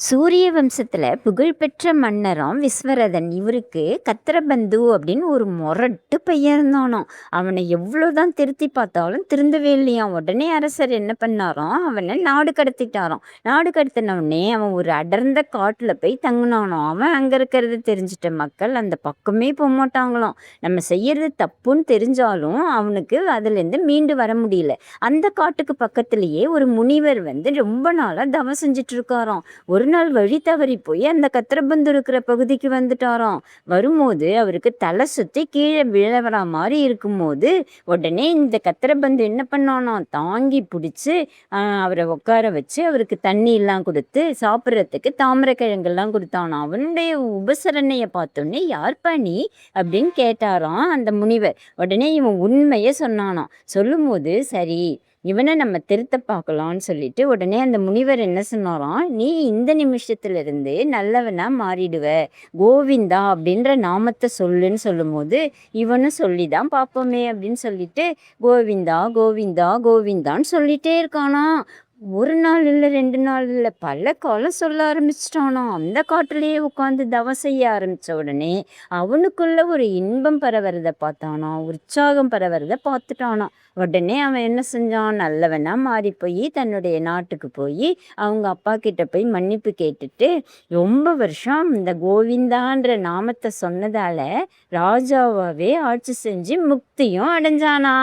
சூரிய வம்சத்துல புகழ்பெற்ற மன்னராம் விஸ்வரதன். இவருக்கு கத்திரபந்து அப்படின்னு ஒரு மொரட்டு பையன் இருந்தானாம். அவனை எவ்வளோதான் திருத்தி பார்த்தாலும் திருந்தவே இல்லையாம். உடனே அரசர் என்ன பண்ணாராம், அவனை நாடு கடத்திட்டாராம். நாடு கடத்தின உடனே அவன் ஒரு அடர்ந்த காட்டுல போய் தங்கினானாம். அவன் அங்க இருக்கிறது தெரிஞ்சிட்ட மக்கள் அந்த பக்கமே போக மாட்டாங்களாம். நம்ம செய்யறது தப்புன்னு தெரிஞ்சாலும் அவனுக்கு அதுலேருந்து மீண்டு வர முடியல. அந்த காட்டுக்கு பக்கத்திலேயே ஒரு முனிவர் ரொம்ப நாளா தவம் செஞ்சுட்டு இருக்காராம். ஒரு நாள் வழி தவறி போய் அந்த கத்திரபந்து இருக்கிற பகுதிக்கு வந்துட்டாராம். வரும்போது அவருக்கு தலை சுத்தி கீழே விழவற மாதிரி இருக்கும்போது உடனே இந்த கத்திரபந்து என்ன பண்ணானா, தாங்கி பிடிச்சி அவரை உட்கார வச்சு அவருக்கு தண்ணி எல்லாம் கொடுத்து சாப்பிட்றதுக்கு தாமரை கிழங்கெல்லாம் கொடுத்தானா. அவனுடைய உபசரணையை பார்த்தோன்னே யார்ப்பா நீ அப்படின்னு கேட்டாராம் அந்த முனிவர். உடனே இவன் உண்மையை சொன்னானாம். சொல்லும்போது சரி இவனை நம்ம திருத்த பார்க்கலான்னு சொல்லிட்டு உடனே அந்த முனிவர் என்ன சொன்னாராம், நீ இந்த நிமிஷத்துல இருந்து நல்லவனா மாறிடுவ, கோவிந்தா அப்படின்ற நாமத்தை சொல்லுன்னு சொல்லும்போது இவனும் சொல்லிதான் பார்ப்போமே அப்படின்னு சொல்லிட்டு கோவிந்தா கோவிந்தா கோவிந்தான்னு சொல்லிட்டே இருக்கானா. ஒரு நாள் இல்லை, 2 நாள் இல்லை, பல காலம் சொல்ல ஆரம்பிச்சிட்டானாம். அந்த காட்டுலயே உட்காந்து தவம் செய்ய ஆரம்பிச்ச உடனே அவனுக்குள்ள ஒரு இன்பம் பரவறத பார்த்தானா, உற்சாகம் பரவறத பார்த்துட்டானா. உடனே அவன் என்ன செஞ்சான், நல்லவனா மாறி போய் தன்னுடைய நாட்டுக்கு போய் அவங்க அப்பா கிட்ட போய் மன்னிப்பு கேட்டுட்டு ரொம்ப வருஷம் இந்த கோவிந்தான்ற நாமத்தை சொன்னதால ராஜாவாவே ஆட்சி செஞ்சு முக்தியும் அடைஞ்சானா.